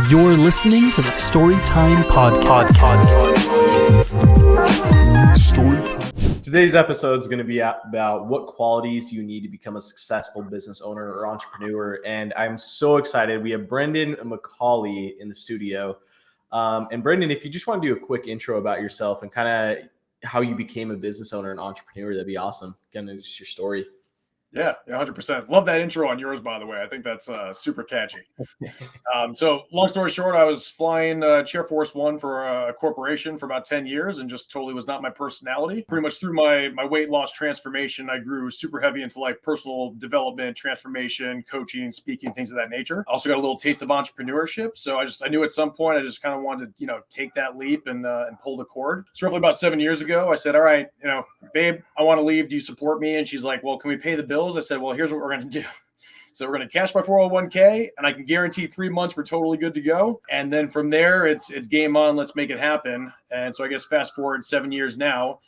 You're listening to the Storyy Time podcast. Today's episode is going to be about what qualities do you need to become a successful business owner or entrepreneur. And I'm so excited. We have Brendan McCauley in the studio. And Brendan, if you just want to do a quick intro about yourself and kind of how you became a business owner and entrepreneur, that'd be awesome. Kind of just your story. Yeah, 100%. Love that intro on yours, by the way. I think that's super catchy. So long story short, I was flying Chair Force One for a corporation for about 10 years and just totally was not my personality. Pretty much through my weight loss transformation, I grew super heavy into like personal development, transformation, coaching, speaking, things of that nature. I also got a little taste of entrepreneurship. So I knew at some point I just kind of wanted to, take that leap and pull the cord. So roughly about 7 years ago, I said, all right, babe, I want to leave. Do you support me? And she's like, well, can we pay the bills? I said, well, here's what we're going to do. So we're going to cash my 401k and I can guarantee 3 months we're totally good to go. And then from there, it's game on. Let's make it happen. And so I guess fast forward 7 years now,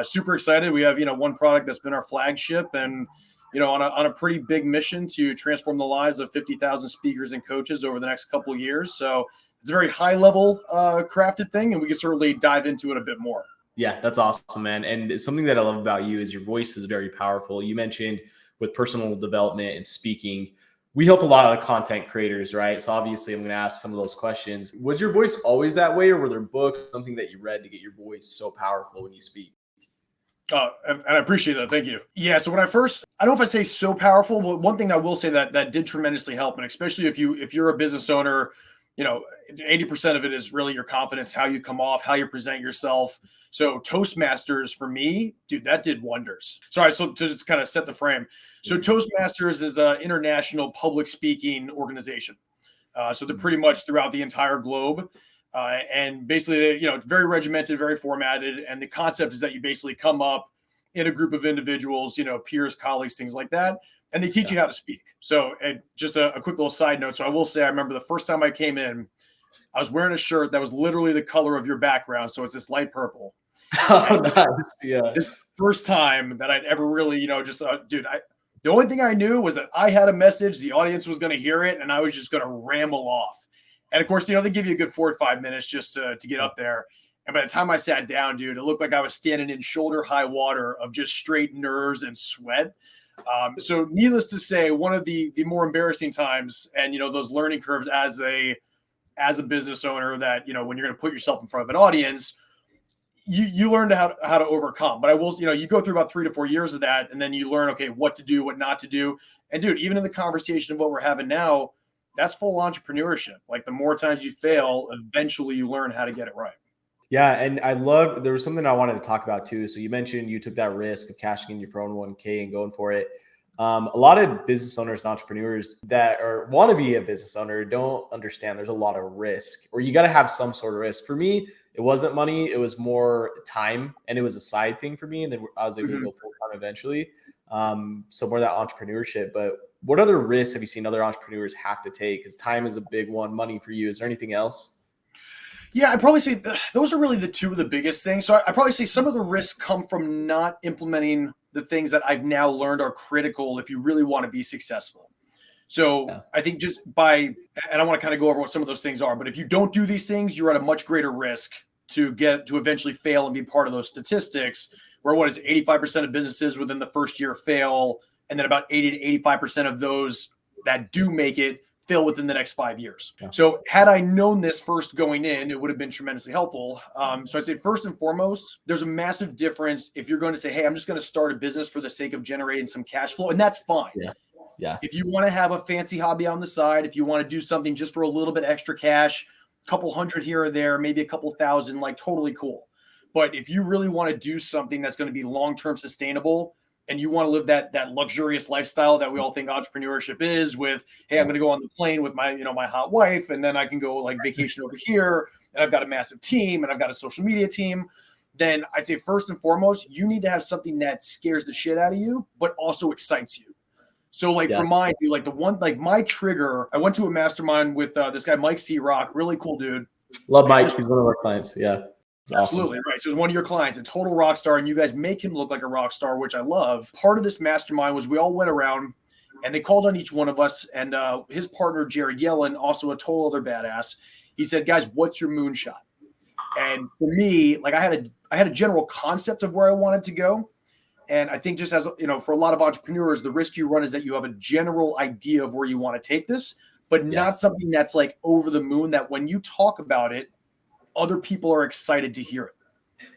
super excited. We have, one product that's been our flagship and, on a pretty big mission to transform the lives of 50,000 speakers and coaches over the next couple of years. So it's a very high level crafted thing and we can certainly dive into it a bit more. Yeah, that's awesome, man. And something that I love about you is your voice is very powerful. You mentioned with personal development and speaking, we help a lot of content creators, right? So obviously I'm going to ask some of those questions. Was your voice always that way, or were there books, something that you read to get your voice so powerful when you speak? And I appreciate that. Thank you. Yeah. So when I don't know if I say so powerful, but one thing I will say that did tremendously help. And especially if you're a business owner, 80% of it is really your confidence, how you come off, how you present yourself. So Toastmasters for me, dude, that did wonders. Sorry, so to just kind of set the frame. So Toastmasters is an international public speaking organization. So they're pretty much throughout the entire globe. And basically, very regimented, very formatted. And the concept is that you basically come up in a group of individuals, peers, colleagues, things like that. And they teach you how to speak. So just a quick little side note. So I will say, I remember the first time I came in, I was wearing a shirt that was literally the color of your background. So it's this light purple. Oh, nice. Yeah. This first time that I'd ever really, the only thing I knew was that I had a message, the audience was going to hear it, and I was just going to ramble off. And of course, they give you a good 4 or 5 minutes just to get up there. And by the time I sat down, dude, it looked like I was standing in shoulder high water of just straight nerves and sweat. So needless to say, one of the more embarrassing times and, those learning curves as a business owner that, when you're going to put yourself in front of an audience, you learn how to overcome. But I will, you go through about 3 to 4 years of that and then you learn, okay, what to do, what not to do. And dude, even in the conversation of what we're having now, that's full entrepreneurship. Like the more times you fail, eventually you learn how to get it right. Yeah. And there was something I wanted to talk about too. So you mentioned you took that risk of cashing in your 401k and going for it. A lot of business owners and entrepreneurs that want to be a business owner don't understand there's a lot of risk, or you got to have some sort of risk. For me, it wasn't money. It was more time, and it was a side thing for me. And then I was able to go full time eventually. So more that entrepreneurship. But what other risks have you seen other entrepreneurs have to take? Because time is a big one. Money for you. Is there anything else? Yeah, I'd probably say those are really the two of the biggest things. So I'd probably say some of the risks come from not implementing the things that I've now learned are critical if you really want to be successful. So yeah. I think and I want to kind of go over what some of those things are, but if you don't do these things, you're at a much greater risk to eventually fail and be part of those statistics where 85% of businesses within the first year fail. And then about 80 to 85% of those that do make it fail within the next 5 years. Yeah. So had I known this first going in, it would have been tremendously helpful. So I'd say first and foremost, there's a massive difference if you're going to say, hey, I'm just going to start a business for the sake of generating some cash flow. And that's fine. Yeah. If you want to have a fancy hobby on the side, if you want to do something just for a little bit extra cash, a couple hundred here or there, maybe a couple thousand, like totally cool. But if you really want to do something that's going to be long-term sustainable, and you want to live that luxurious lifestyle that we all think entrepreneurship is with, hey, I'm going to go on the plane with my, my hot wife, and then I can go like vacation over here, and I've got a massive team, and I've got a social media team, then I'd say first and foremost, you need to have something that scares the shit out of you, but also excites you. So for mine, my trigger, I went to a mastermind with this guy, Mike C. Rock, really cool dude. Love Mike. He's one of our clients. Yeah. Absolutely. Right. So it's one of your clients, a total rock star, and you guys make him look like a rock star, which I love. Part of this mastermind was we all went around And they called on each one of us. And his partner, Jared Yellen, also a total other badass. He said, guys, what's your moonshot? And for me, like I had a general concept of where I wanted to go. And I think just as, for a lot of entrepreneurs, the risk you run is that you have a general idea of where you want to take this, but not something that's like over the moon, that when you talk about it, other people are excited to hear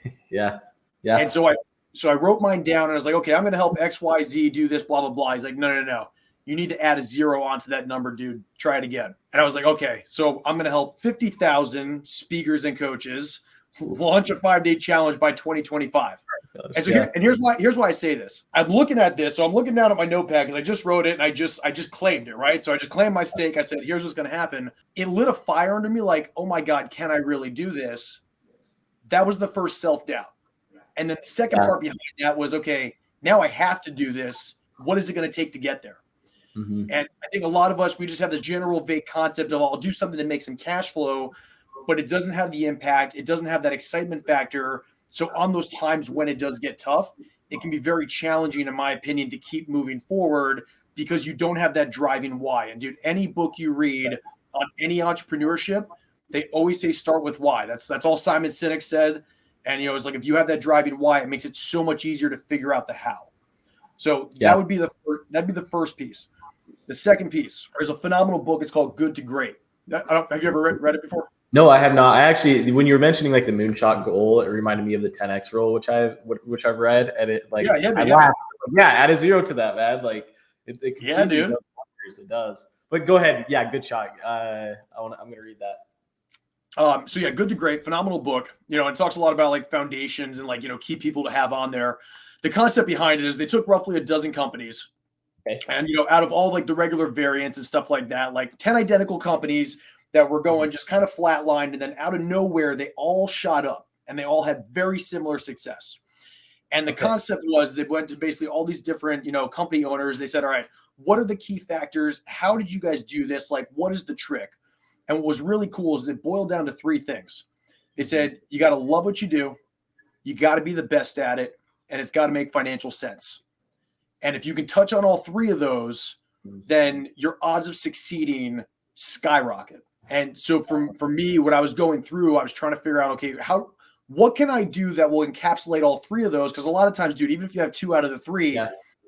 it. Yeah. And so I wrote mine down and I was like, okay, I'm going to help XYZ do this, blah, blah, blah. He's like, no. You need to add a 0 onto that number, dude. Try it again. And I was like, okay, so I'm going to help 50,000 speakers and coaches launch a 5-day challenge by 2025. And so here's why I say this. I'm looking at this. So I'm looking down at my notepad because I just wrote it and I just claimed it, right? So I just claimed my stake. I said, here's what's going to happen. It lit a fire under me like, oh my God, can I really do this? That was the first self-doubt. And then the second part behind that was, okay, now I have to do this. What is it going to take to get there? Mm-hmm. And I think a lot of us, we just have the general vague concept of I'll do something to make some cash flow, but it doesn't have the impact. It doesn't have that excitement factor. So on those times when it does get tough, it can be very challenging, in my opinion, to keep moving forward because you don't have that driving why. And dude, any book you read on any entrepreneurship, they always say start with why. That's all Simon Sinek said. And it's like if you have that driving why, it makes it so much easier to figure out the how. So that'd be the first piece. The second piece, there's a phenomenal book. It's called Good to Great. Have you ever read it before? No, I have not. I actually, when you were mentioning like the Moonshot Goal, it reminded me of the 10x rule, which I've read, and it like add a 0 to that, man. Like it dude. It does. But go ahead. Yeah, good shot. I'm gonna read that. Good to Great, phenomenal book. It talks a lot about like foundations and like key people to have on there. The concept behind it is they took roughly a dozen companies. Okay. And, out of all like the regular variants and stuff like that, like 10 identical companies that were going just kind of flatlined. And then out of nowhere, they all shot up and they all had very similar success. And the concept was they went to basically all these different, company owners. They said, all right, what are the key factors? How did you guys do this? Like, what is the trick? And what was really cool is it boiled down to 3 things. They said, you got to love what you do. You got to be the best at it. And it's got to make financial sense. And if you can touch on all 3 of those, then your odds of succeeding skyrocket. And so for me, what I was going through, I was trying to figure out, okay, what can I do that will encapsulate all 3 of those? Because a lot of times, dude, even if you have 2 out of the 3,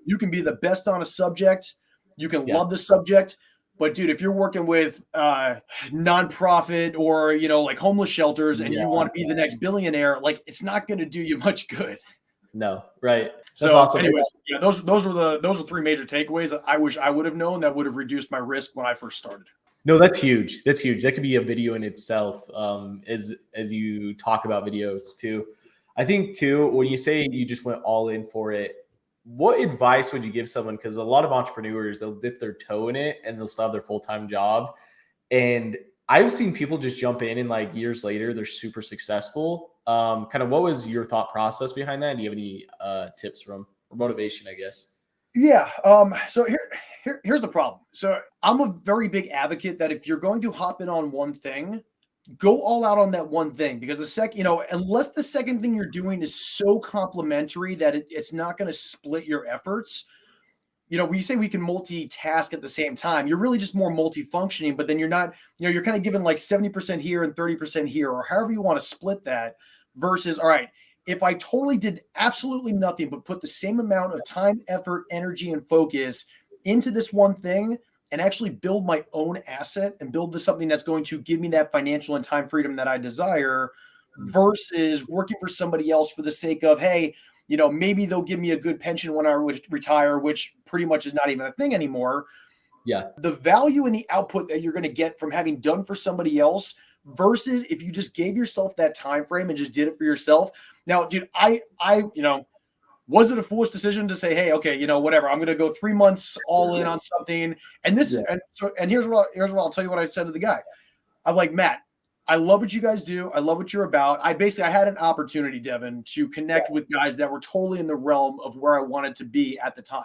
you can be the best on a subject. You can love the subject. But dude, if you're working with nonprofit or, like homeless shelters and you want to be the next billionaire, like it's not going to do you much good. No, right. That's awesome. Anyways, those were 3 major takeaways that I wish I would have known that would have reduced my risk when I first started. No, that's huge. That could be a video in itself. As you talk about videos too, I think too, when you say you just went all in for it, what advice would you give someone? Because a lot of entrepreneurs, they'll dip their toe in it and they'll still have their full-time job. And I've seen people just jump in and like years later, they're super successful. Kind of what was your thought process behind that? Do you have any tips or motivation, I guess? Yeah. So here's the problem. So I'm a very big advocate that if you're going to hop in on one thing, go all out on that one thing, because unless the second thing you're doing is so complementary that it's not going to split your efforts. We say we can multitask at the same time. You're really just more multifunctioning, but then you're not, you're kind of given like 70% here and 30% here, or however you want to split that versus, all right, if I totally did absolutely nothing, but put the same amount of time, effort, energy, and focus into this one thing and actually build my own asset and build something that's going to give me that financial and time freedom that I desire versus working for somebody else for the sake of, hey, maybe they'll give me a good pension when I retire, which pretty much is not even a thing anymore. Yeah. The value and the output that you're going to get from having done for somebody else versus if you just gave yourself that time frame and just did it for yourself. Now, dude, I was it a foolish decision to say, hey, okay, whatever, I'm going to go 3 months all in on something. And here's what I'll tell you what I said to the guy. I'm like, Matt, I love what you guys do. I love what you're about. I had an opportunity, Devin, to connect with guys that were totally in the realm of where I wanted to be at the time.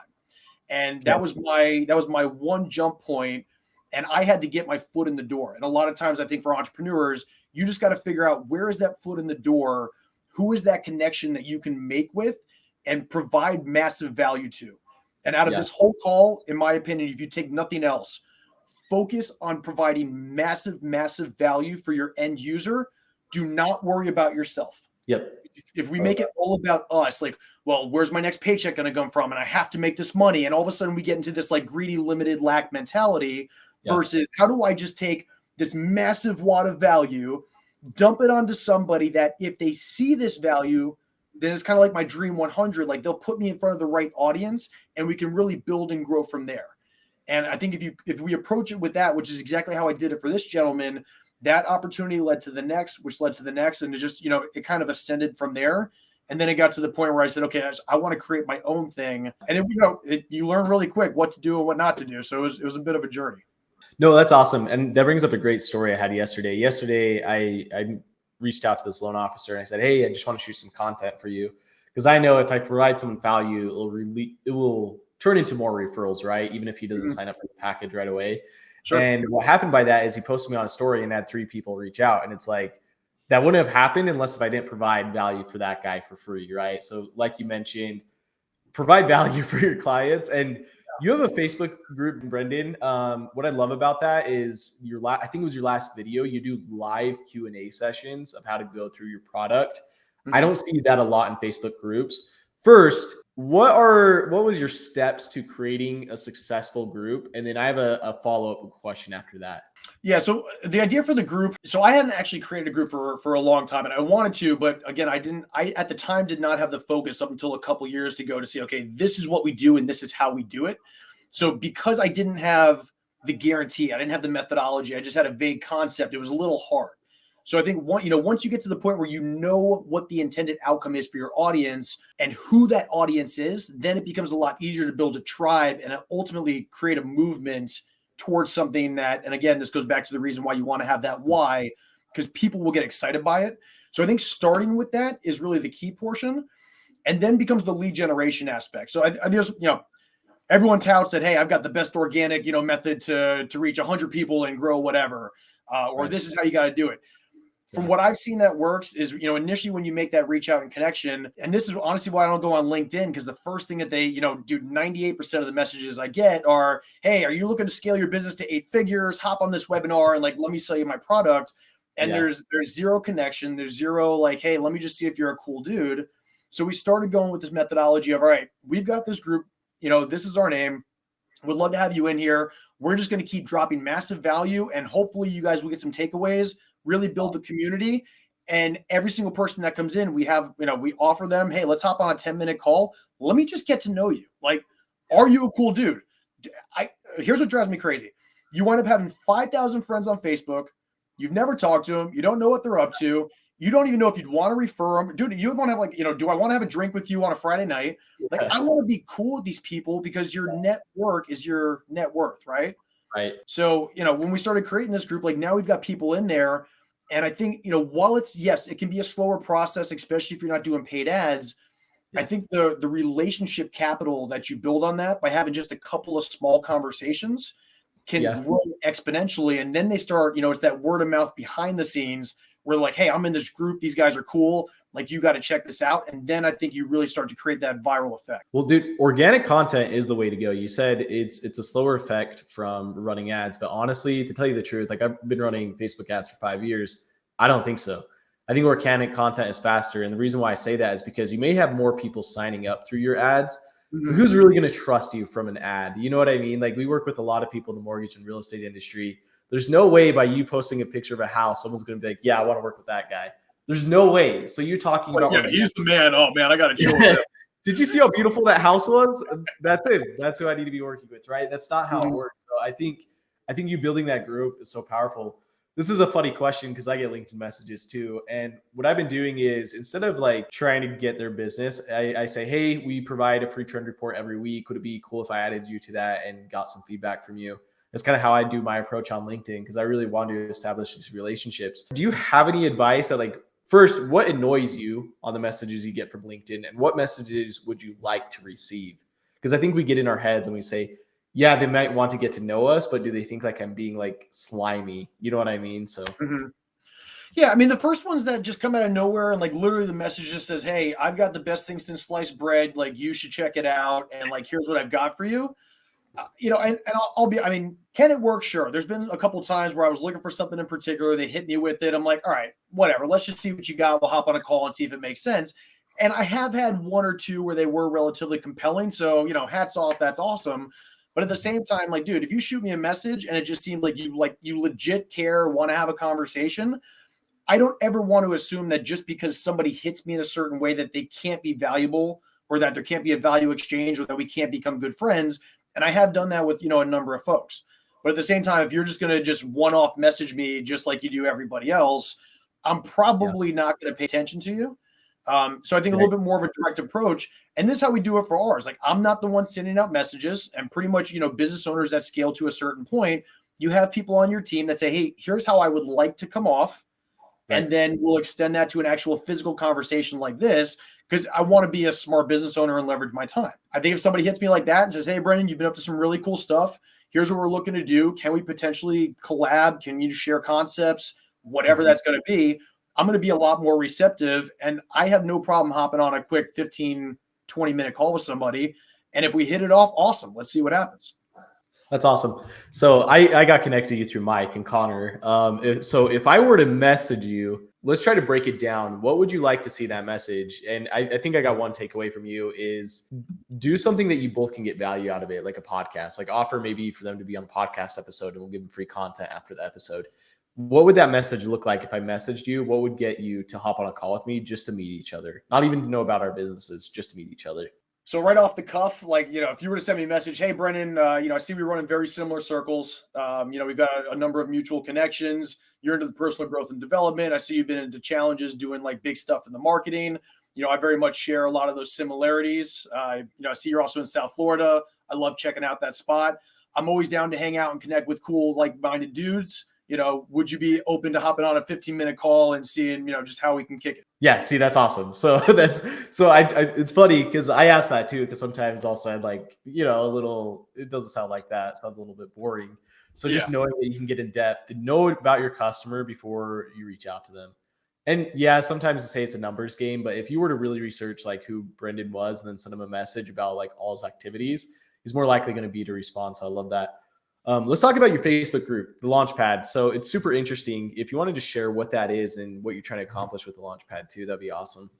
And that was my one jump point. And I had to get my foot in the door. And a lot of times I think for entrepreneurs, you just got to figure out where is that foot in the door? Who is that connection that you can make with and provide massive value to? And out of this whole call, in my opinion, if you take nothing else, focus on providing massive, massive value for your end user. Do not worry about yourself. Yep. If we make it all about us, like, well, where's my next paycheck going to come from? And I have to make this money. And all of a sudden we get into this like greedy, limited, lack mentality versus how do I just take this massive wad of value, dump it onto somebody that if they see this value, then it's kind of like my Dream 100. Like they'll put me in front of the right audience and we can really build and grow from there. And I think if we approach it with that, which is exactly how I did it for this gentleman, that opportunity led to the next, which led to the next. And it just, it kind of ascended from there. And then it got to the point where I said, okay, I want to create my own thing. And you learn really quick what to do and what not to do. So it was a bit of a journey. No, that's awesome. And that brings up a great story I had yesterday. Yesterday, I reached out to this loan officer and I said, hey, I just want to shoot some content for you. Because I know if I provide someone value, it will turn into more referrals, right? Even if he doesn't sign up for the package right away. Sure. And what happened by that is he posted me on a story and had 3 people reach out. And it's like, that wouldn't have happened unless if I didn't provide value for that guy for free, right? So like you mentioned, provide value for your clients. And you have a Facebook group, Brendan. What I love about that is I think it was your last video. You do live Q&A sessions of how to go through your product. I don't see that a lot in Facebook groups. First, what was your steps to creating a successful group? And then I have a follow-up question after that. Yeah. So the idea for the group, so I hadn't actually created a group for a long time and I wanted to, but again, I at the time did not have the focus up until a couple years to go to see, okay, this is what we do and this is how we do it. So because I didn't have the guarantee, I didn't have the methodology, I just had a vague concept, it was a little hard. So I think once you get to the point where you know what the intended outcome is for your audience and who that audience is, then it becomes a lot easier to build a tribe and ultimately create a movement towards something that, and again, this goes back to the reason why you want to have that why, because people will get excited by it. So I think starting with that is really the key portion, and then becomes the lead generation aspect. So there's, everyone touts that, hey, I've got the best organic, method to reach 100 people and grow whatever, or this is how you got to do it. From what I've seen that works is, initially when you make that reach out and connection, and this is honestly why I don't go on LinkedIn, because the first thing that they, do 98% of the messages I get are, hey, are you looking to scale your business to 8 figures? Hop on this webinar and let me sell you my product. And there's zero connection. There's zero hey, let me just see if you're a cool dude. So we started going with this methodology of, all right, we've got this group, this is our name. Would love to have you in here. We're just going to keep dropping massive value and hopefully you guys will get some takeaways, really build the community. And every single person that comes in, we offer them, hey, let's hop on a 10-minute call. Let me just get to know you. Are you a cool dude? Here's what drives me crazy. You wind up having 5,000 friends on Facebook. You've never talked to them. You don't know what they're up to. You don't even know if you'd want to refer them. Dude, you want to have do I want to have a drink with you on a Friday night? I want to be cool with these people because your network is your net worth, right? Right. So, when we started creating this group, now we've got people in there. And I think, while it can be a slower process, especially if you're not doing paid ads. I think the relationship capital that you build on that by having just a couple of small conversations can grow exponentially. And then they start, it's that word of mouth behind the scenes where hey, I'm in this group. These guys are cool. You got to check this out. And then I think you really start to create that viral effect. Well, dude, organic content is the way to go. You said it's a slower effect from running ads, but honestly, to tell you the truth, I've been running Facebook ads for 5 years. I don't think so. I think organic content is faster. And the reason why I say that is because you may have more people signing up through your ads. Mm-hmm. Who's really going to trust you from an ad? You know what I mean? We work with a lot of people in the mortgage and real estate industry. There's no way by you posting a picture of a house, someone's going to be like, yeah, I want to work with that guy. There's no way. So you're talking about. Yeah, he's the man. Oh man, I got to chill with him. Did you see how beautiful that house was? That's it. That's who I need to be working with, right? That's not how it works. So I think you building that group is so powerful. This is a funny question because I get LinkedIn messages too. And what I've been doing is instead of trying to get their business, I say, hey, we provide a free trend report every week. Would it be cool if I added you to that and got some feedback from you? That's kind of how I do my approach on LinkedIn because I really want to establish these relationships. Do you have any advice that first, what annoys you on the messages you get from LinkedIn and what messages would you like to receive? Because I think we get in our heads and we say, yeah, they might want to get to know us, but do they think I'm being slimy? You know what I mean? So Yeah, I mean, the first ones that just come out of nowhere and like literally the message just says, "Hey, I've got the best thing since sliced bread. Like, you should check it out, and like, here's what I've got for you." And I'll be. I mean, can it work? Sure. There's been a couple times where I was looking for something in particular. They hit me with it. I'm like, all right, whatever. Let's just see what you got. We'll hop on a call and see if it makes sense. And I have had one or two where they were relatively compelling. So, hats off. That's awesome. But at the same time, like, dude, if you shoot me a message and it just seems like you legit care, want to have a conversation, I don't ever want to assume that just because somebody hits me in a certain way that they can't be valuable or that there can't be a value exchange or that we can't become good friends. And I have done that with, a number of folks. But at the same time, if you're just going to just one-off message me just like you do everybody else, I'm probably not going to pay attention to you. So I think a little bit more of a direct approach. And this is how we do it for ours. Like, I'm not the one sending out messages, and pretty much, business owners that scale to a certain point, you have people on your team that say, hey, here's how I would like to come off. Right. And then we'll extend that to an actual physical conversation like this, because I want to be a smart business owner and leverage my time. I think if somebody hits me like that and says, hey, Brendan, you've been up to some really cool stuff. Here's what we're looking to do. Can we potentially collab? Can you share concepts? Whatever that's going to be, I'm going to be a lot more receptive. And I have no problem hopping on a quick 15, 20-minute call with somebody. And if we hit it off, awesome. Let's see what happens. That's awesome. So I got connected to you through Mike and Connor. So if I were to message you, let's try to break it down. What would you like to see that message? And I think I got one takeaway from you is do something that you both can get value out of it, like a podcast, like offer maybe for them to be on a podcast episode and we'll give them free content after the episode. What would that message look like if I messaged you? What would get you to hop on a call with me just to meet each other? Not even to know about our businesses, just to meet each other. So right off the cuff, like, if you were to send me a message, hey, Brendan, I see we run in very similar circles. We've got a number of mutual connections. You're into the personal growth and development. I see you've been into challenges doing like big stuff in the marketing. I very much share a lot of those similarities. I see you're also in South Florida. I love checking out that spot. I'm always down to hang out and connect with cool, like-minded dudes. Would you be open to hopping on a 15-minute call and seeing, just how we can kick it? Yeah, see, that's awesome. So it's funny because I ask that too, because sometimes I'll send like, a little, it doesn't sound like that. It sounds a little bit boring. So just knowing that you can get in depth and know about your customer before you reach out to them. And yeah, sometimes they say it's a numbers game, but if you were to really research like who Brendan was and then send him a message about like all his activities, he's more likely going to be to respond. So I love that. Let's talk about your Facebook group, the Launchpad. So it's super interesting. If you want to just share what that is and what you're trying to accomplish with the Launchpad too, that'd be awesome.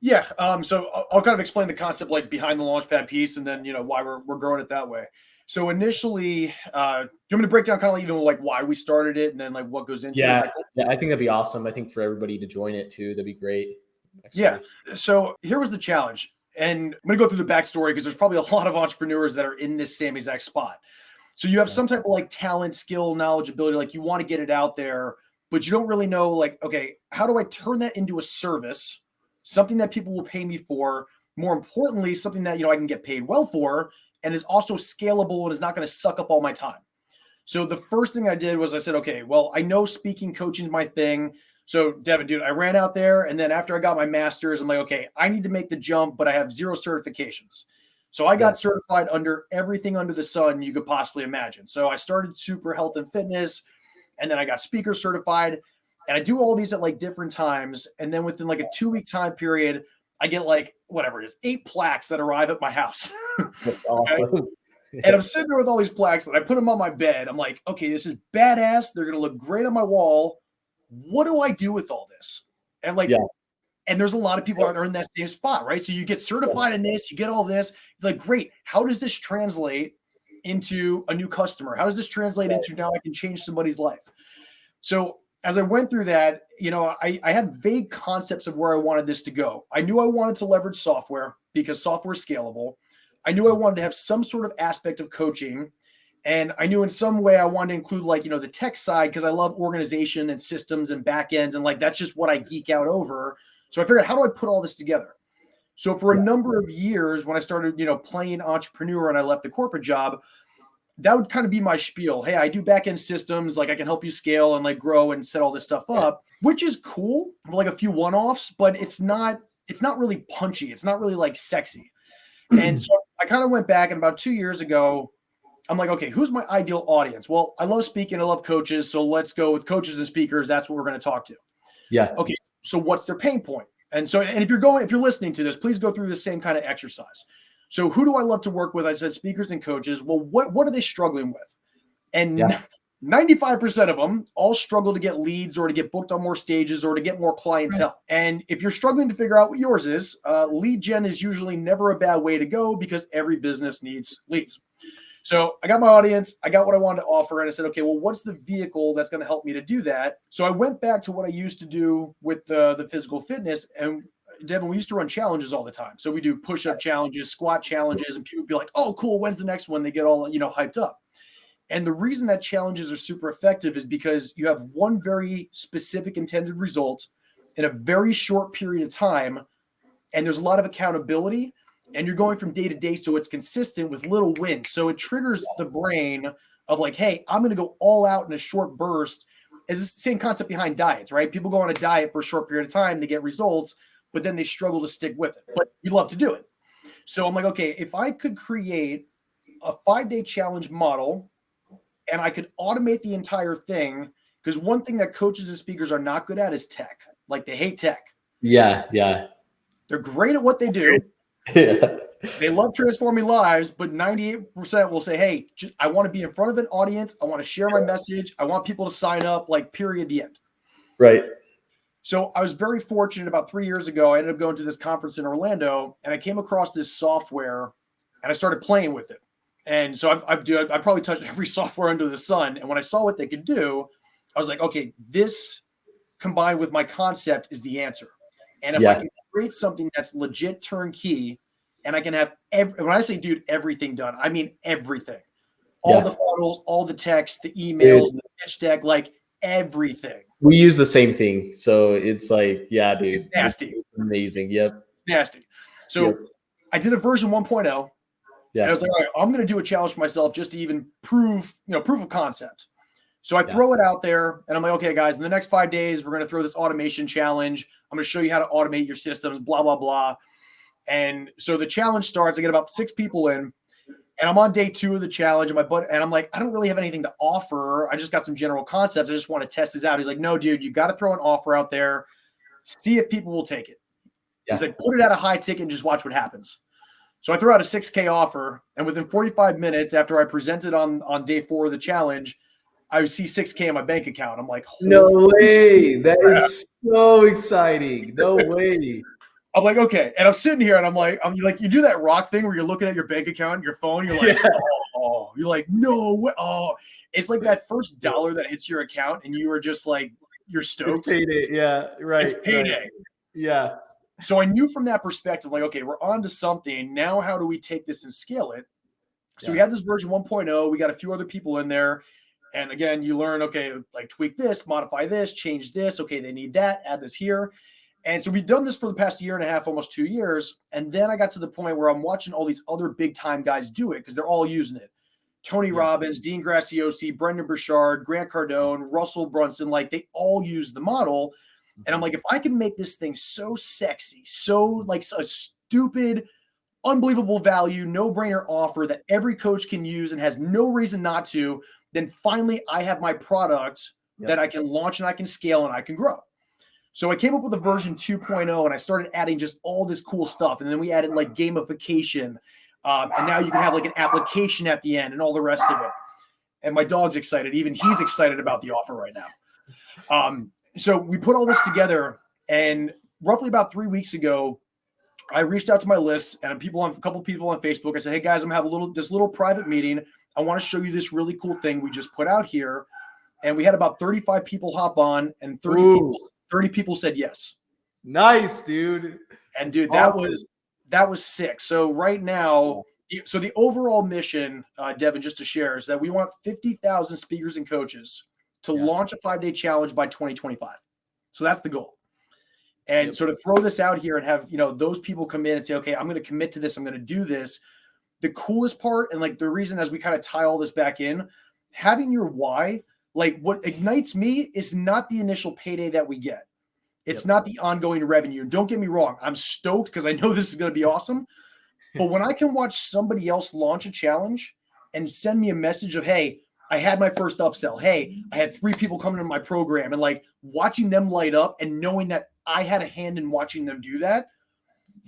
Yeah. So I'll kind of explain the concept like behind the Launchpad piece and then, why we're growing it that way. So initially, do you want me to break down kind of even like why we started it and then like what goes into it? Yeah, I think that'd be awesome. I think for everybody to join it too, that'd be great. Yeah. So here was the challenge. And I'm going to go through the backstory because there's probably a lot of entrepreneurs that are in this same exact spot. So you have some type of like talent, skill, knowledge, ability, like you want to get it out there, but you don't really know like, okay, how do I turn that into a service, something that people will pay me for, more importantly, something that, I can get paid well for and is also scalable and is not going to suck up all my time. So the first thing I did was I said, okay, well, I know speaking coaching is my thing. So Devin, dude, I ran out there and then after I got my master's, I'm like, okay, I need to make the jump, but I have 0 certifications. So I got certified under everything under the sun you could possibly imagine. So I started super health and fitness, and then I got speaker certified, and I do all these at like different times. And then within like a 2-week time period, I get like whatever it is, 8 plaques that arrive at my house. Okay? And I'm sitting there with all these plaques and I put them on my bed. I'm like, okay, this is badass. They're going to look great on my wall. What do I do with all this? And like, and there's a lot of people that are in that same spot, right? So you get certified in this, you get all this. You're like, great. How does this translate into a new customer? How does this translate into now I can change somebody's life? So as I went through that, I had vague concepts of where I wanted this to go. I knew I wanted to leverage software because software is scalable. I knew I wanted to have some sort of aspect of coaching. And I knew in some way I wanted to include like, the tech side because I love organization and systems and backends. And like, that's just what I geek out over. So I figured, how do I put all this together? So for a number of years, when I started, playing entrepreneur and I left the corporate job, that would kind of be my spiel. Hey, I do back-end systems. Like I can help you scale and like grow and set all this stuff up, which is cool. Like a few one-offs, but it's not really punchy. It's not really like sexy. And so I kind of went back and about 2 years ago, I'm like, okay, who's my ideal audience? Well, I love speaking. I love coaches. So let's go with coaches and speakers. That's what we're going to talk to. Yeah. Okay, so what's their pain point? And if you're listening to this, please go through the same kind of exercise. So who do I love to work with? I said speakers and coaches. Well, what are they struggling with? And 95% of them all struggle to get leads or to get booked on more stages or to get more clientele. Right. And if you're struggling to figure out what yours is, lead gen is usually never a bad way to go because every business needs leads. So I got my audience, I got what I wanted to offer, and I said, okay, well, what's the vehicle that's going to help me to do that? So I went back to what I used to do with the physical fitness. And Devin, we used to run challenges all the time. So we do push-up challenges, squat challenges, and people would be like, oh, cool, when's the next one? They get all, hyped up. And the reason that challenges are super effective is because you have one very specific intended result in a very short period of time, and there's a lot of accountability. And you're going from day to day, so it's consistent with little wins. So it triggers the brain of like, hey, I'm going to go all out in a short burst. It's the same concept behind diets, right? People go on a diet for a short period of time, they get results, but then they struggle to stick with it. But you love to do it. So I'm like, okay, if I could create a 5-day challenge model and I could automate the entire thing, because one thing that coaches and speakers are not good at is tech. Like they hate tech. Yeah. They're great at what they do. Yeah. They love transforming lives, but 98% will say, hey, I want to be in front of an audience. I want to share my message. I want people to sign up, like period, the end. Right. So I was very fortunate about 3 years ago. I ended up going to this conference in Orlando and I came across this software and I started playing with it. And so I probably touched every software under the sun. And when I saw what they could do, I was like, okay, this combined with my concept is the answer. And if I can create something that's legit turnkey and I can have when I say, dude, everything done, I mean everything. All the funnels, all the text, the emails, the pitch deck, like everything. We use the same thing. So it's like, yeah, dude. It's nasty. It's amazing. Yep. It's nasty. So I did a version 1.0. Yeah. And I was like, all right, I'm going to do a challenge for myself just to even proof of concept. So I throw it out there and I'm like, okay, guys, in the next 5 days, we're going to throw this automation challenge. I'm going to show you how to automate your systems, blah, blah, blah. And so the challenge starts. I get about 6 people in and I'm on day 2 of the challenge and I'm like, I don't really have anything to offer. I just got some general concepts. I just want to test this out. He's like, no, dude, you got to throw an offer out there. See if people will take it. Yeah. He's like, put it at a high ticket and just watch what happens. So I threw out a $6K offer. And within 45 minutes after I presented on day 4 of the challenge, I see $6K in my bank account. I'm like, no way. That is so exciting. No way. I'm like, okay. And I'm sitting here and I'm like, you do that rock thing where you're looking at your bank account and your phone. You're like, oh, you're like, no way. Oh, it's like that first dollar that hits your account and you are just like, you're stoked. It's payday. Yeah. Right. It's payday. Right. Yeah. So I knew from that perspective, like, okay, we're on to something. Now, how do we take this and scale it? So we had this version 1.0. We got a few other people in there. And again, you learn, okay, like tweak this, modify this, change this. Okay, they need that, add this here. And so we've done this for the past 1.5 years, almost 2 years. And then I got to the point where I'm watching all these other big time guys do it because they're all using it. Tony Robbins, Dean Graziosi, Brendan Burchard, Grant Cardone, Russell Brunson, like they all use the model. And I'm like, if I can make this thing so sexy, so like a stupid, unbelievable value, no-brainer offer that every coach can use and has no reason not to, then finally I have my product that I can launch and I can scale and I can grow. So I came up with a version 2.0 and I started adding just all this cool stuff. And then we added like gamification. And now you can have like an application at the end and all the rest of it. And my dog's excited. Even he's excited about the offer right now. So we put all this together and roughly about 3 weeks ago, I reached out to my list and a couple people on Facebook. I said, hey guys, I'm gonna have this little private meeting. I want to show you this really cool thing we just put out here. And we had about 35 people hop on and 30 people said yes. Nice, dude. And dude, that was sick. So right now, so the overall mission, Devin, just to share, is that we want 50,000 speakers and coaches to launch a 5-day challenge by 2025. So that's the goal. And so to throw this out here and have, those people come in and say, okay, I'm going to commit to this. I'm going to do this. The coolest part, and like the reason as we kind of tie all this back in, having your why, like what ignites me is not the initial payday that we get. It's not the ongoing revenue. Don't get me wrong. I'm stoked because I know this is going to be awesome. But when I can watch somebody else launch a challenge and send me a message of, hey, I had my first upsell. Hey, I had 3 people coming into my program, and like watching them light up and knowing that I had a hand in watching them do that,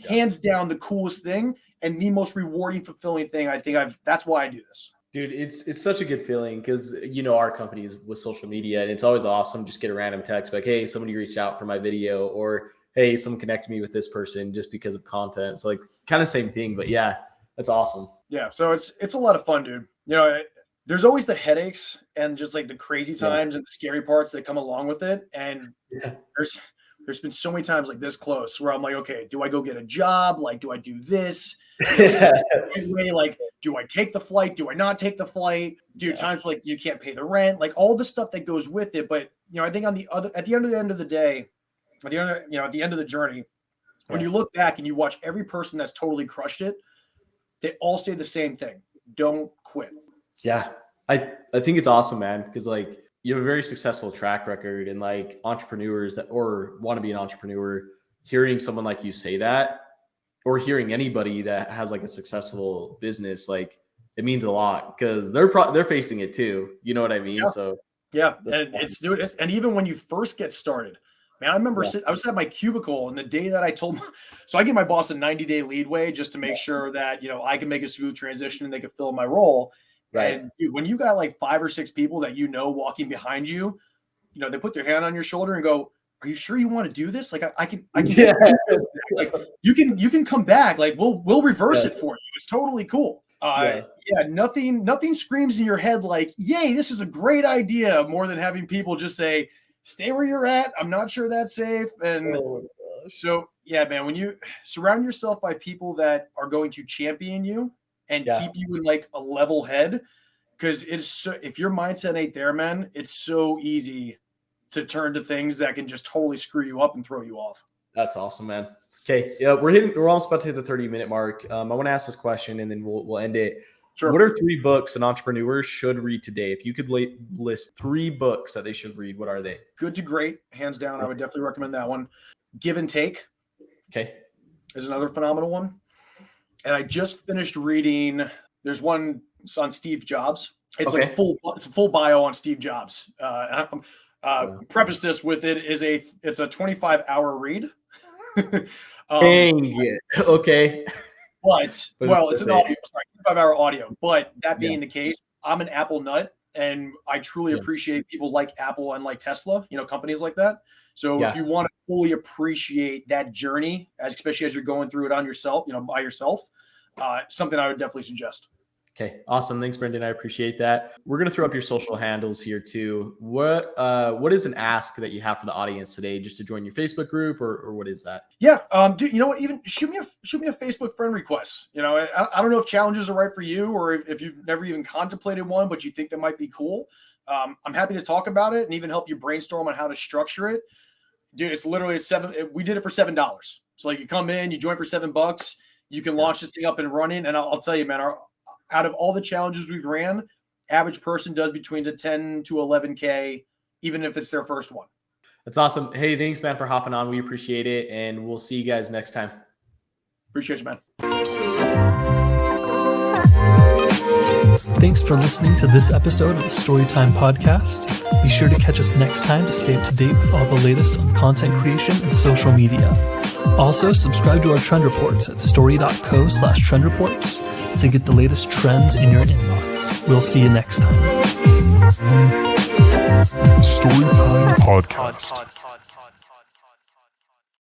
hands down the coolest thing and the most rewarding, fulfilling thing. I think that's why I do this. Dude, it's such a good feeling because, our company is with social media, and it's always awesome. Just get a random text like, hey, somebody reached out for my video, or hey, someone connected me with this person just because of content. So like kind of same thing, but yeah, that's awesome. Yeah. So it's a lot of fun, dude. There's always the headaches and just like the crazy times and the scary parts that come along with it. And there's been so many times like this close where I'm like, okay, do I go get a job? Like, do I do this? Like, do I take the flight? Do I not take the flight? Times like you can't pay the rent, like all the stuff that goes with it. But I think at the end of the day, at the end of the journey, when you look back and you watch every person that's totally crushed it, they all say the same thing: don't quit. Yeah, I think it's awesome, man, because like you have a very successful track record, and like entrepreneurs that or want to be an entrepreneur, hearing someone like you say that, or hearing anybody that has like a successful business, like it means a lot because they're facing it too. You know what I mean? Yeah. So and and even when you first get started, man, I remember I was at my cubicle, and the day that I told so I give my boss a 90-day leadway just to make sure that I can make a smooth transition and they can fill my role. Right. And dude, when you got like 5 or 6 people that walking behind you, they put their hand on your shoulder and go, "Are you sure you want to do this? Like I can like you can come back. Like we'll reverse it for you. It's totally cool." Nothing screams in your head like, "Yay, this is a great idea," more than having people just say, "Stay where you're at. I'm not sure that's safe." And so, yeah, man, when you surround yourself by people that are going to champion you and keep you in like a level head, because if your mindset ain't there, man, it's so easy to turn to things that can just totally screw you up and throw you off. That's awesome, man. Okay. Yeah, we're almost about to hit the 30-minute mark. I want to ask this question and then we'll end it. Sure. What are 3 books an entrepreneur should read today? If you could list 3 books that they should read, what are they? Good to Great, hands down. I would definitely recommend that one. Give and Take. Okay. Is another phenomenal one. And I just finished reading, there's one on Steve Jobs. It's like it's a full bio on Steve Jobs. Preface this with it's a 25-hour read. Dang it. Okay. But it's an audio, 25-hour audio. But that being the case, I'm an Apple nut, and I truly appreciate people like Apple and like Tesla, companies like that. So if you want to fully appreciate that journey, especially as you're going through it on yourself, by yourself, something I would definitely suggest. Okay. Awesome. Thanks, Brendan. I appreciate that. We're going to throw up your social handles here too. What is an ask that you have for the audience today, just to join your Facebook group, or what is that? Yeah. Dude, you know what? Even shoot me a Facebook friend request. I don't know if challenges are right for you, or if you've never even contemplated one, but you think that might be cool. I'm happy to talk about it and even help you brainstorm on how to structure it. Dude, it's literally we did it for $7. So like you come in, you join for $7, you can launch this thing up and running. And I'll tell you, man, out of all the challenges we've ran, average person does between 10 to 11K, even if it's their first one. That's awesome. Hey, thanks, man, for hopping on. We appreciate it. And we'll see you guys next time. Appreciate you, man. Thanks for listening to this episode of the Storyy Time podcast. Be sure to catch us next time to stay up to date with all the latest on content creation and social media. Also, subscribe to our trend reports at storyy.co/trend reports to get the latest trends in your inbox. We'll see you next time. Storyy Time podcast.